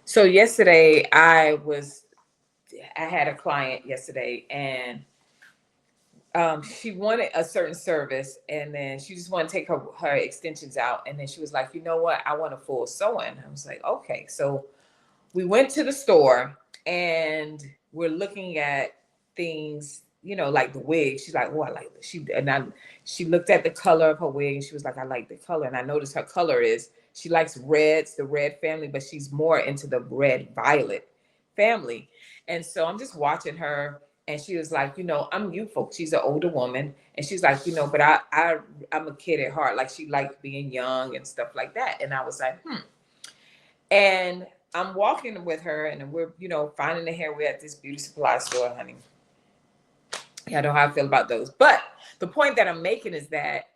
So yesterday I had a client yesterday, and she wanted a certain service, and then she just wanted to take her extensions out, and then she was like, you know what, I want a full sewing. I was like, okay. So we went to the store, and we're looking at things, like the wig. She's like, oh, I like this. She looked at the color of her wig, and she was like, I like the color. And I noticed her color is, she likes reds, the red family, but she's more into the red violet family. And so I'm just watching her, and she was like, I'm youthful. She's an older woman, and she's like, but I'm a kid at heart. Like, she liked being young and stuff like that. And I was like, And I'm walking with her, and we're, finding the hair. We're at this beauty supply store, honey. Yeah, I know how I feel about those. But the point that I'm making is that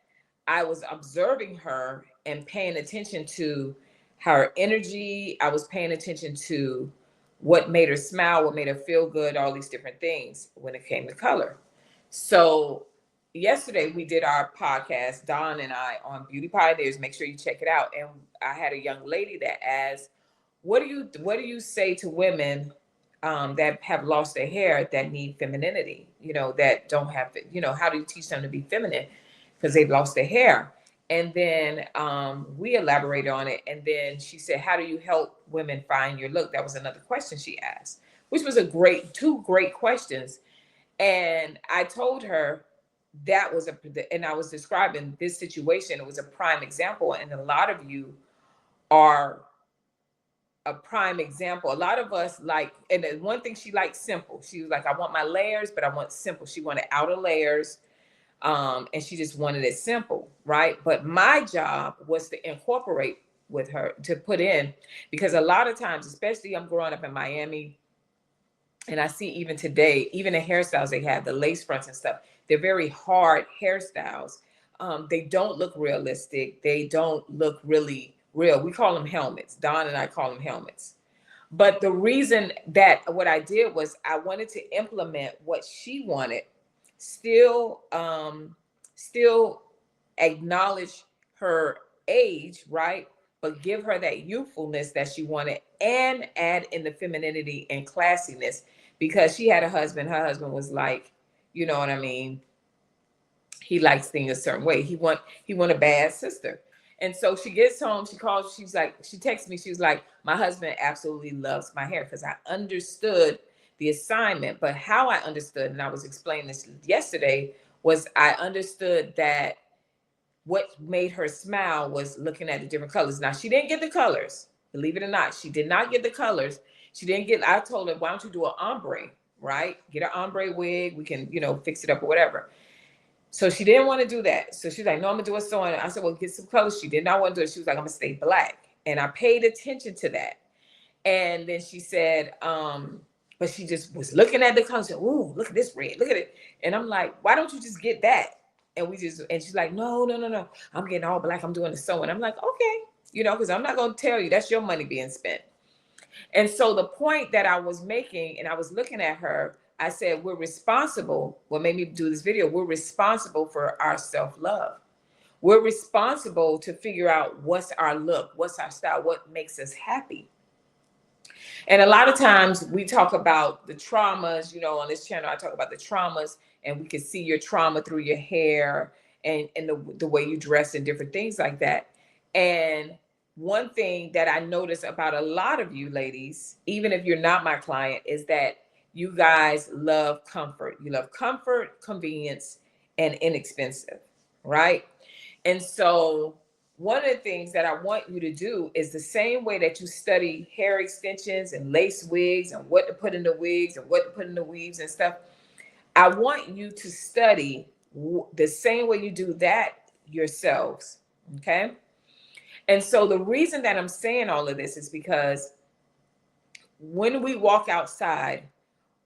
I was observing her and paying attention to her energy. I was paying attention to what made her smile, what made her feel good, all these different things when it came to color. So yesterday we did our podcast, Dawn and I, on Beauty Pioneers. Make sure you check it out. And I had a young lady that asked, what do you say to women that have lost their hair, that need femininity, that don't have it, how do you teach them to be feminine because they've lost their hair? And then we elaborated on it. And then she said, how do you help women find your look? That was another question she asked, which was two great questions. And I told her and I was describing this situation. It was a prime example. And a lot of you are a prime example. A lot of us like, and the one thing, she liked simple. She was like, I want my layers, but I want simple. She wanted outer layers. And she just wanted it simple, right? But my job was to incorporate with her, to put in, because a lot of times, especially I'm growing up in Miami, and I see even today, even the hairstyles they have, the lace fronts and stuff, they're very hard hairstyles. They don't look realistic. They don't look really real. We call them helmets. Don and I call them helmets. But the reason that what I did was I wanted to implement what she wanted, still, still acknowledge her age, right? But give her that youthfulness that she wanted, and add in the femininity and classiness, because she had a husband. Her husband was like, you know what I mean? He likes things a certain way. He want a bad sister. And so she gets home, she calls, she texts me, she was like, my husband absolutely loves my hair, because I understood the assignment. But how I understood, and I was explaining this yesterday, was I understood that what made her smile was looking at the different colors. Now, she didn't get the colors, believe it or not. She did not get the colors. I told her, why don't you do an ombre, right? Get an ombre wig. We can, fix it up or whatever. So she didn't want to do that. So she's like, no, I'm going to do a sewing. I said, well, get some colors. She did not want to do it. She was like, I'm going to stay black. And I paid attention to that. And then she said, but she just was looking at the colors. Said, ooh, look at this red. Look at it. And I'm like, why don't you just get that? And she's like, no. I'm getting all black. I'm doing the sewing. I'm like, okay, because I'm not going to tell you, that's your money being spent. And so the point that I was making, and I was looking at her, I said, we're responsible. What made me do this video, we're responsible for our self-love. We're responsible to figure out what's our look, what's our style, what makes us happy. And a lot of times we talk about the traumas, on this channel, I talk about the traumas, and we can see your trauma through your hair and the way you dress and different things like that. And one thing that I notice about a lot of you ladies, even if you're not my client, is that you guys love comfort. You love comfort, convenience, and inexpensive, right? And so one of the things that I want you to do is the same way that you study hair extensions and lace wigs and what to put in the wigs and what to put in the weaves and stuff. I want you to study the same way you do that yourselves. Okay. And so the reason that I'm saying all of this is because when we walk outside,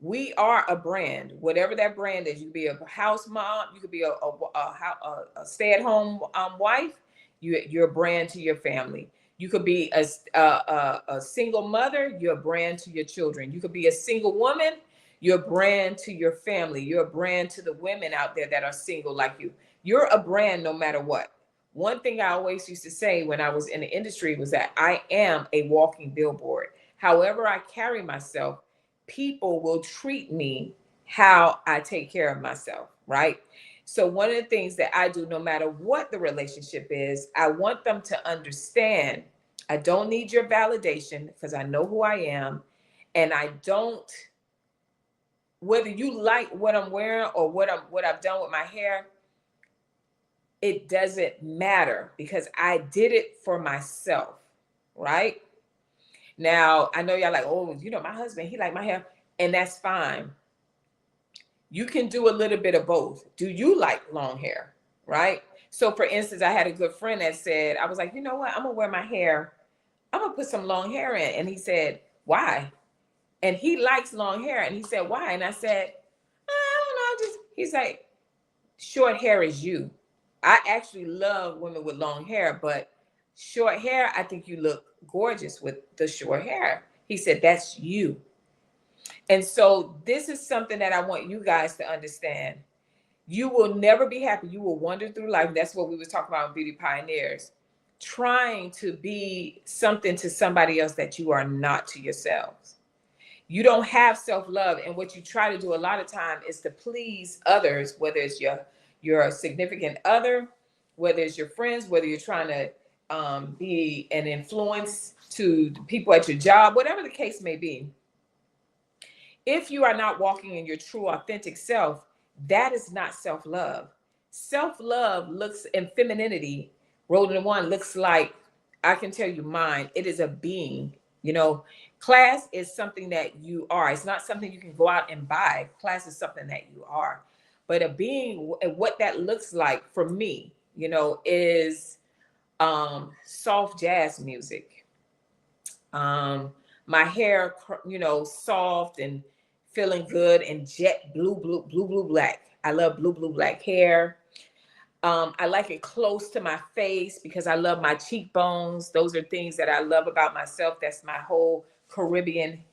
we are a brand, whatever that brand is. You could be a house mom, you could be a stay-at-home wife. You're a brand to your family. You could be a single mother. You're a brand to your children. You could be a single woman. You're a brand to your family. You're a brand to the women out there that are single like you. You're a brand no matter what. One thing I always used to say when I was in the industry was that I am a walking billboard. however I carry myself, people will treat me how I take care of myself, right? So one of the things that I do, no matter what the relationship is, I want them to understand I don't need your validation because I know who I am. And I don't, whether you like what I'm wearing or what I've done with my hair, it doesn't matter because I did it for myself, right? Now, I know y'all like, oh, my husband, he like my hair, and that's fine. You can do a little bit of both. Do you like long hair, right? So for instance, I had a good friend that said, I was like, you know what? I'm gonna wear my hair. I'm gonna put some long hair in. And he said, why? And he likes long hair. And he said, why? And I said, I don't know. He's like, short hair is you. I actually love women with long hair, but short hair, I think you look gorgeous with the short hair. He said, that's you. And so this is something that I want you guys to understand. You will never be happy. You will wander through life. That's what we were talking about in Beauty Pioneers. Trying to be something to somebody else that you are not to yourselves. You don't have self-love. And what you try to do a lot of time is to please others, whether it's your significant other, whether it's your friends, whether you're trying to be an influence to the people at your job, whatever the case may be. If you are not walking in your true, authentic self, that is not self-love. Self-love looks, and femininity, rolled into one, looks like, I can tell you mine, it is a being. Class is something that you are. It's not something you can go out and buy. Class is something that you are. But a being, what that looks like for me, is soft jazz music. My hair, soft and feeling good, and jet blue, black. I love blue, black hair. I like it close to my face because I love my cheekbones. Those are things that I love about myself. That's my whole Caribbean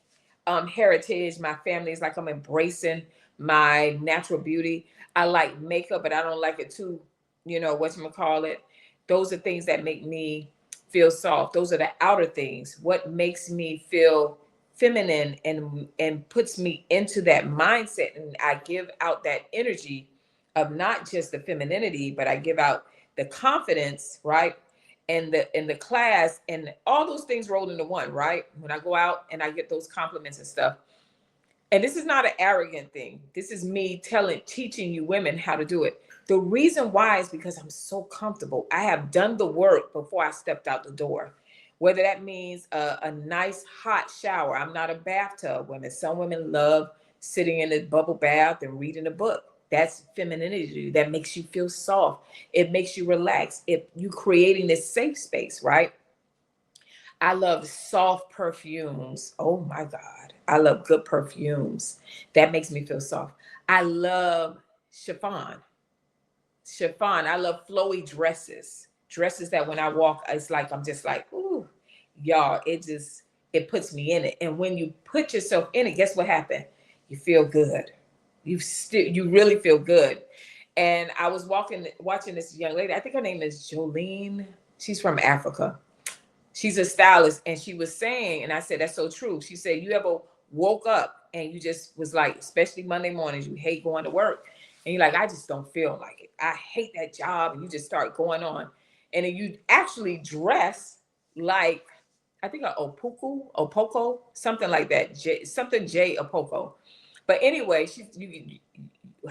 heritage. My family is like, I'm embracing my natural beauty. I like makeup, but I don't like it too, whatchamacallit. Those are things that make me feel soft. Those are the outer things. What makes me feel feminine and puts me into that mindset, and I give out that energy of not just the femininity, but I give out the confidence, right? And the class and all those things rolled into one, right? When I go out and I get those compliments and stuff. And this is not an arrogant thing. This is me teaching you women how to do it. The reason why is because I'm so comfortable. I have done the work before I stepped out the door. Whether that means a nice hot shower. I'm not a bathtub woman. Some women love sitting in a bubble bath and reading a book. That's femininity. That makes you feel soft. It makes you relax. You creating this safe space, right? I love soft perfumes. Oh my God. I love good perfumes. That makes me feel soft. I love chiffon. I love flowy dresses. Dresses that when I walk, it's like, I'm just like, ooh, y'all, it puts me in it. And when you put yourself in it, guess what happened? You feel good. You really feel good. And I was watching this young lady. I think her name is Jolene. She's from Africa. She's a stylist, and she was saying, and I said, that's so true. She said, you ever woke up and you just was like, especially Monday mornings, you hate going to work. And you're like, I just don't feel like it. I hate that job. And you just start going on. And then you actually dress like, I think a Opoko, something like that. Something J Opoko. But anyway,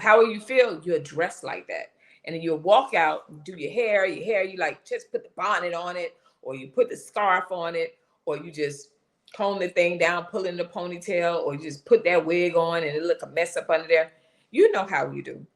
however you feel, you're dressed like that. And then you'll walk out, do your hair, you like just put the bonnet on it, or you put the scarf on it, or you just comb the thing down, pull in the ponytail, or you just put that wig on and it look a mess up under there. You know how you do.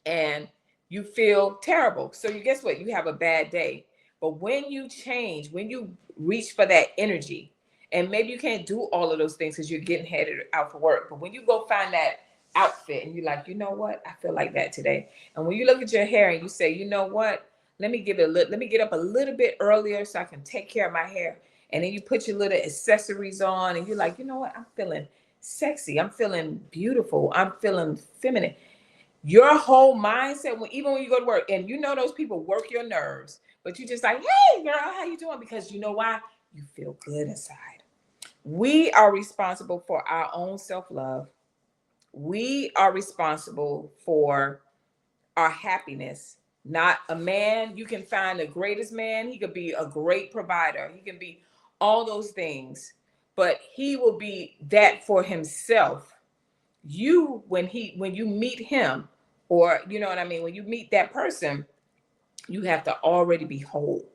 And you feel terrible. So you guess what? You have a bad day. But when you change, when you reach for that energy, and maybe you can't do all of those things because you're getting headed out for work. But when you go find that outfit and you're like, you know what? I feel like that today. And when you look at your hair and you say, you know what? Let me get up a little bit earlier so I can take care of my hair. And then you put your little accessories on and you're like, you know what? I'm feeling sexy. I'm feeling beautiful. I'm feeling feminine. Your whole mindset, even when you go to work, and those people work your nerves, but you just like, hey girl, how you doing? Because you know why? You feel good inside. We are responsible for our own self-love. We are responsible for our happiness. Not a man. You can find the greatest man. He could be a great provider. He can be all those things, but he will be that for himself. You, when you meet him, or you know what I mean, when you meet that person, you have to already be whole.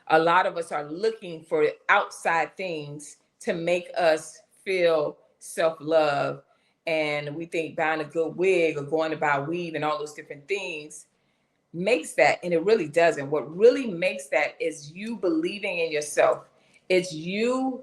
A lot of us are looking for outside things to make us feel self-love, and we think buying a good wig or going to buy weave and all those different things makes that, and it really doesn't. What really makes that is you believing in yourself. It's you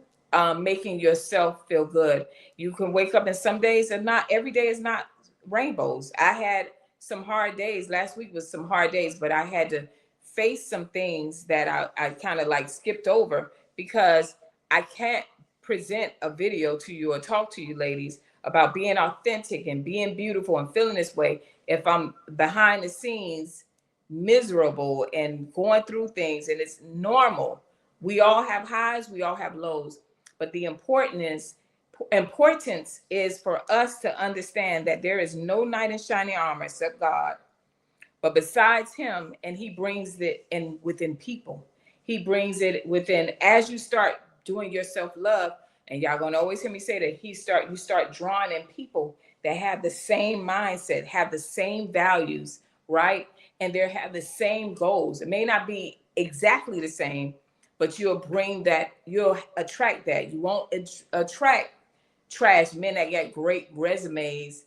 making yourself feel good. You can wake up, and some days are not, every day is not rainbows. I had some hard days. Last week was some hard days, but I had to face some things that I kind of like skipped over, because I can't present a video to you or talk to you ladies about being authentic and being beautiful and feeling this way if I'm behind the scenes miserable and going through things. And it's normal. We all have highs, we all have lows, but the importance is for us to understand that there is no knight in shining armor except God. But besides him, and he brings it in within people. He brings it within, as you start doing your self-love, and y'all gonna always hear me say that you start drawing in people that have the same mindset, have the same values, right? And they have the same goals. It may not be exactly the same, but you'll attract that. You won't attract trash men that get great resumes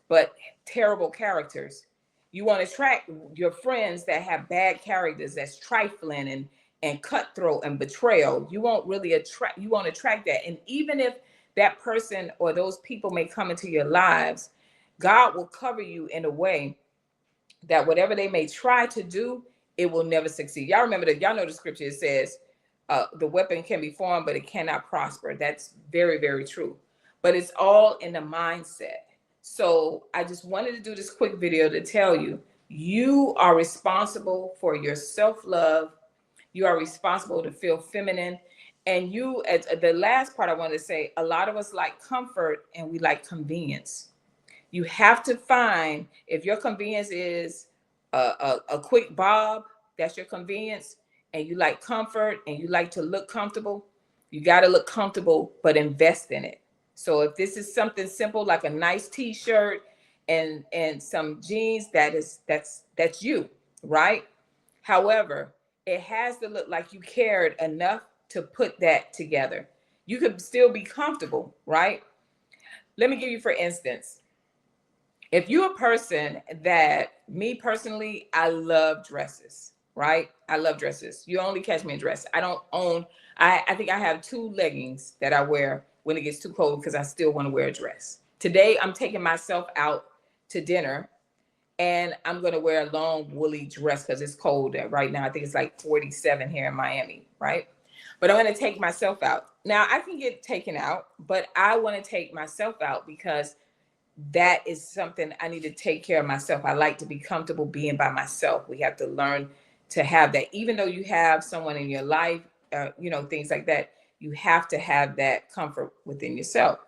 but terrible characters. You want to attract your friends that have bad characters, that's trifling and cutthroat and betrayal. You won't really attract, you won't attract that. And even if that person or those people may come into your lives, God will cover you in a way that whatever they may try to do, it will never succeed. Y'all remember that, y'all know the scripture, it says, the weapon can be formed, but it cannot prosper. That's very, very true. But it's all in the mindset. So I just wanted to do this quick video to tell you, you are responsible for your self-love. You are responsible to feel feminine. And you, at the last part I wanted to say, a lot of us like comfort and we like convenience. You have to find, if your convenience is a quick bob, that's your convenience, and you like comfort and you like to look comfortable, you got to look comfortable, but invest in it. So if this is something simple like a nice t-shirt and some jeans, that's you, right? However, it has to look like you cared enough to put that together. You could still be comfortable, right? Let me give you, for instance, if you're a person that, me personally, I love dresses, right? I love dresses. You only catch me in dress. I don't own, I think I have 2 leggings that I wear when it gets too cold because I still want to wear a dress. Today, I'm taking myself out to dinner and I'm going to wear a long woolly dress because it's cold right now. I think it's like 47 here in Miami, right? But I'm going to take myself out. Now, I can get taken out, but I want to take myself out because that is something I need to take care of myself. I like to be comfortable being by myself. We have to learn to have that. Even though you have someone in your life, things like that, you have to have that comfort within yourself.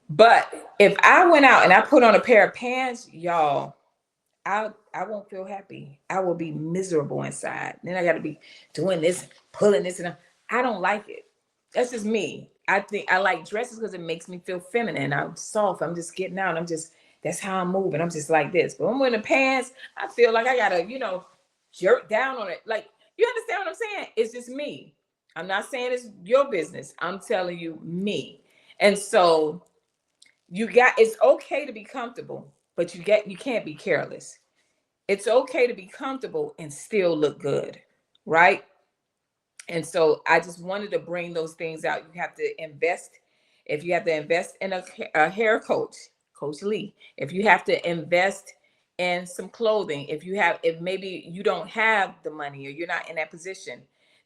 But if I went out and I put on a pair of pants, y'all, I won't feel happy. I will be miserable inside. Then I got to be doing this, pulling this, and I don't like it. That's just me. I think I like dresses because it makes me feel feminine. I'm soft. I'm just getting out. That's how I'm moving. I'm just like this. But when I'm wearing the pants, I feel like I gotta, jerk down on it. Like, you understand what I'm saying? It's just me. I'm not saying it's your business. I'm telling you me. And so it's okay to be comfortable, but you can't be careless. It's okay to be comfortable and still look good, right? And so I just wanted to bring those things out. You have to invest. If you have to invest in a hair coach, Coach Lee, if you have to invest in some clothing, if maybe you don't have the money or you're not in that position,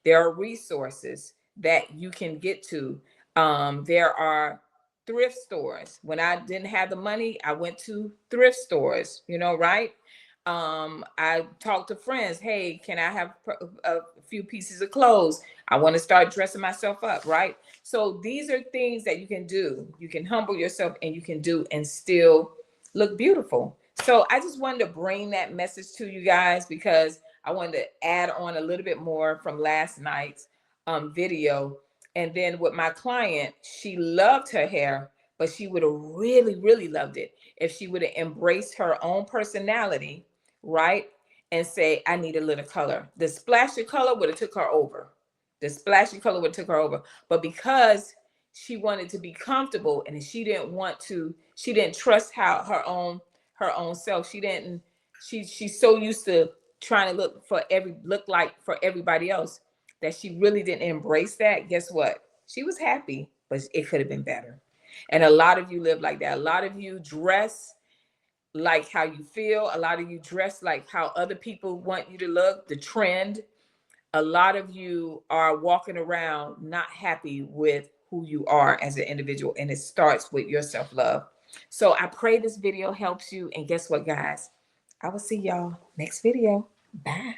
there are resources that you can get to. There are thrift stores. When I didn't have the money, I went to thrift stores, right? I talk to friends, hey, can I have a few pieces of clothes? I want to start dressing myself up, right? So these are things that you can do. You can humble yourself and you can do and still look beautiful. So I just wanted to bring that message to you guys because I wanted to add on a little bit more from last night's video. And then with my client, she loved her hair, but she would have really, really loved it if she would have embraced her own personality, right? And say, I need a little color. The splashy color would have took her over. The splashy color would have took her over. But because she wanted to be comfortable and she didn't want to, she didn't trust how her own self. She's so used to trying to look like for everybody else that she really didn't embrace that. Guess what? She was happy, but it could have been better. And a lot of you live like that. A lot of you dress like how you feel. A lot of you dress like how other people want you to look, the trend. A lot of you are walking around not happy with who you are as an individual, and it starts with your self-love. So I pray this video helps you. And guess what, guys? I will see y'all next video. Bye.